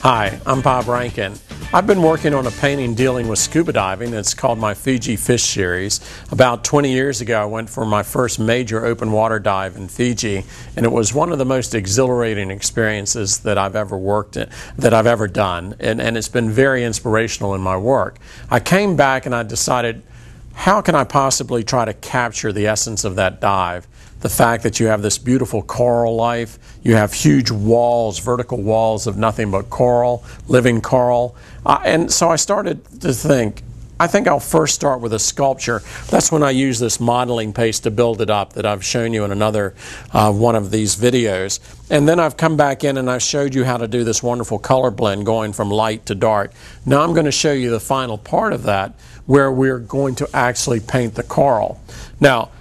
Hi, I'm Bob Rankin. I've been working on a painting dealing with scuba diving. It's called my Fiji Fish series. About 20 years ago, I went for my first major open water dive in Fiji, and it was one of the most exhilarating experiences that I've ever done, and it's been very inspirational in my work. I came back and I decided, how can I possibly try to capture the essence of that dive? The fact that you have this beautiful coral life, you have huge walls, vertical walls of nothing but coral, living coral. And so I started to think, I think I'll first start with a sculpture. That's when I use this modeling paste to build it up that I've shown you in another one of these videos. And then I've come back in and I've showed you how to do this wonderful color blend going from light to dark. Now I'm going to show you the final part of that where we're going to actually paint the coral. Now,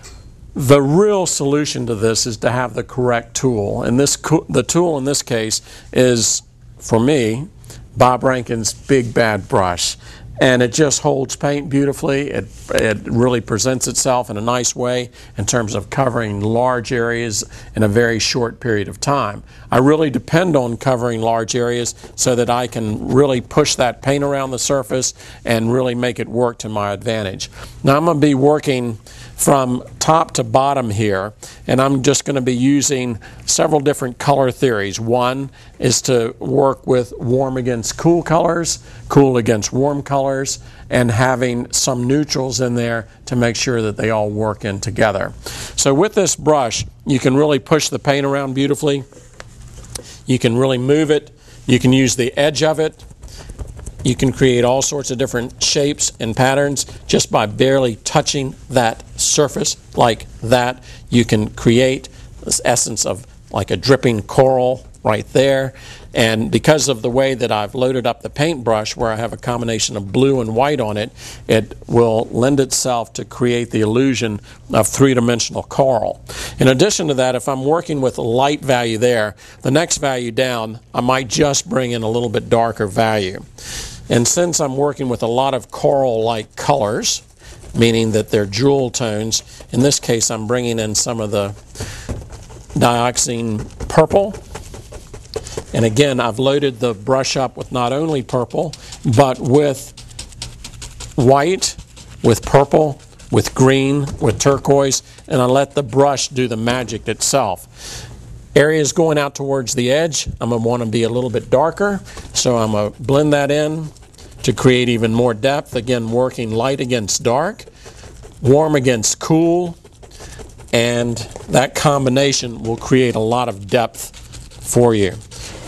the real solution to this is to have the correct tool. And the tool in this case is, for me, Bob Rankin's Big Bad Brush. And it just holds paint beautifully. It really presents itself in a nice way in terms of covering large areas in a very short period of time. I really depend on covering large areas so that I can really push that paint around the surface and really make it work to my advantage. Now I'm going to be working from top to bottom here, and I'm just going to be using several different color theories. One is to work with warm against cool colors, cool against warm colors, and having some neutrals in there to make sure that they all work in together. So with this brush, you can really push the paint around beautifully. You can really move it. You can use the edge of it. You can create all sorts of different shapes and patterns just by barely touching that surface like that. You can create this essence of like a dripping coral right there. And because of the way that I've loaded up the paintbrush, where I have a combination of blue and white on it, it will lend itself to create the illusion of three-dimensional coral. In addition to that, if I'm working with a light value there, the next value down, I might just bring in a little bit darker value. And since I'm working with a lot of coral-like colors, meaning that they're jewel tones, in this case I'm bringing in some of the dioxine purple. And again, I've loaded the brush up with not only purple, but with white, with purple, with green, with turquoise, and I let the brush do the magic itself. Areas going out towards the edge, I'm going to want to be a little bit darker, so I'm going to blend that in to create even more depth. Again, working light against dark, warm against cool, and that combination will create a lot of depth for you.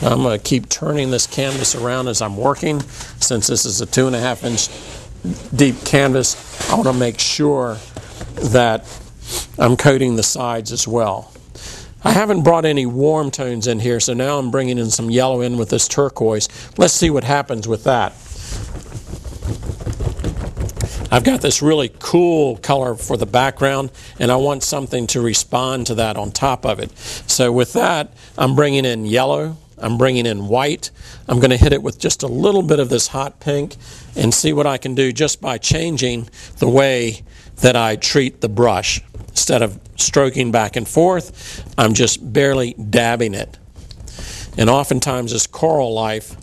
Now, I'm going to keep turning this canvas around as I'm working. Since this is a 2.5 inch deep canvas, I want to make sure that I'm coating the sides as well. I haven't brought any warm tones in here, so now I'm bringing in some yellow in with this turquoise. Let's see what happens with that. I've got this really cool color for the background, and I want something to respond to that on top of it. So with that, I'm bringing in yellow, I'm bringing in white. I'm going to hit it with just a little bit of this hot pink and see what I can do just by changing the way that I treat the brush. Instead of stroking back and forth, I'm just barely dabbing it. And oftentimes this coral life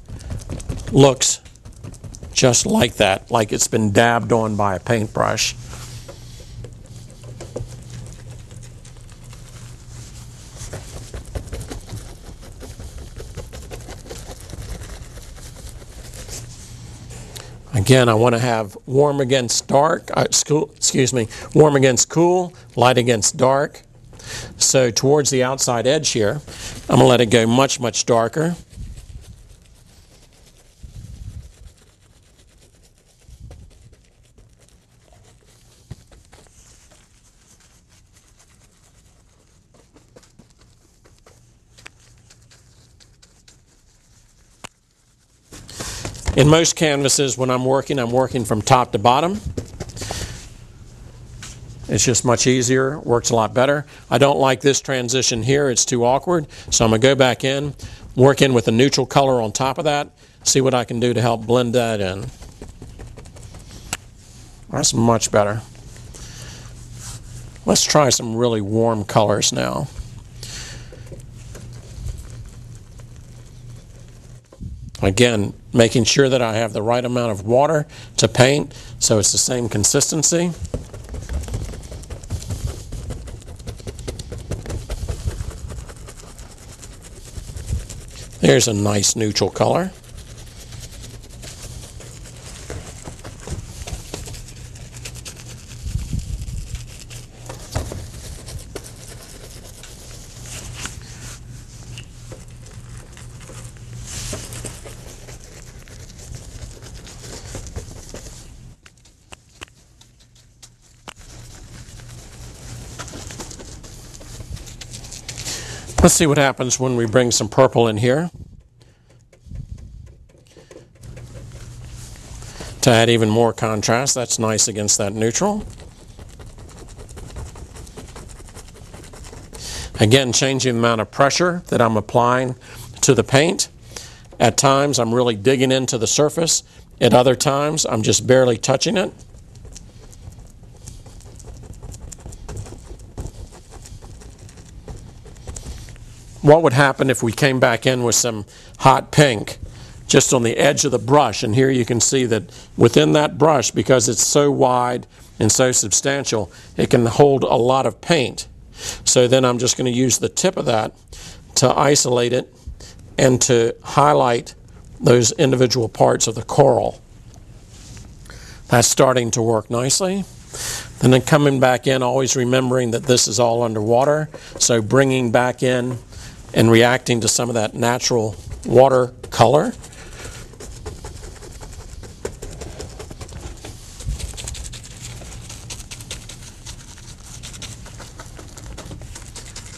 looks just like that, like it's been dabbed on by a paintbrush. Again, I want to have warm against dark, warm against cool, light against dark. So towards the outside edge here, I'm going to let it go much, much darker. In most canvases, when I'm working from top to bottom. It's just much easier, works a lot better. I don't like this transition here, it's too awkward. So I'm going to go back in, work in with a neutral color on top of that, see what I can do to help blend that in. That's much better. Let's try some really warm colors now. Again, making sure that I have the right amount of water to paint so it's the same consistency. There's a nice neutral color. Let's see what happens when we bring some purple in here to add even more contrast. That's nice against that neutral. Again, changing the amount of pressure that I'm applying to the paint. At times I'm really digging into the surface. At other times I'm just barely touching it. What would happen if we came back in with some hot pink just on the edge of the brush? And here you can see that within that brush, because it's so wide and so substantial, it can hold a lot of paint. So then I'm just going to use the tip of that to isolate it and to highlight those individual parts of the coral. That's starting to work nicely. And then coming back in, always remembering that this is all underwater, so bringing back in and reacting to some of that natural water color.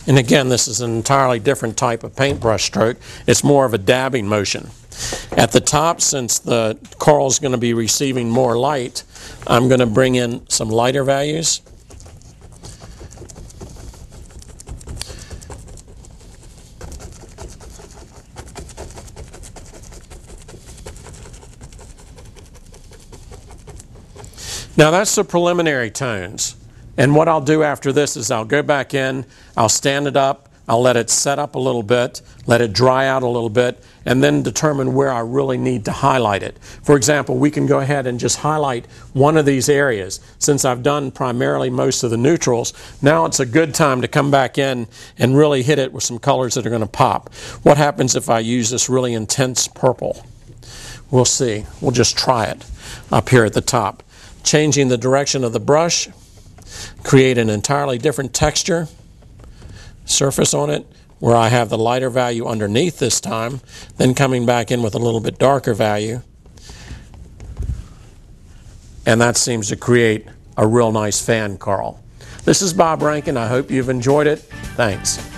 And again, this is an entirely different type of paintbrush stroke. It's more of a dabbing motion. At the top, since the coral is going to be receiving more light, I'm going to bring in some lighter values. Now that's the preliminary tones. And what I'll do after this is I'll go back in, I'll stand it up, I'll let it set up a little bit, let it dry out a little bit, and then determine where I really need to highlight it. For example, we can go ahead and just highlight one of these areas. Since I've done primarily most of the neutrals, now it's a good time to come back in and really hit it with some colors that are going to pop. What happens if I use this really intense purple? We'll see. We'll just try it up here at the top. Changing the direction of the brush, create an entirely different texture, surface on it, where I have the lighter value underneath this time, then coming back in with a little bit darker value. And that seems to create a real nice fan coral. This is Bob Rankin. I hope you've enjoyed it. Thanks.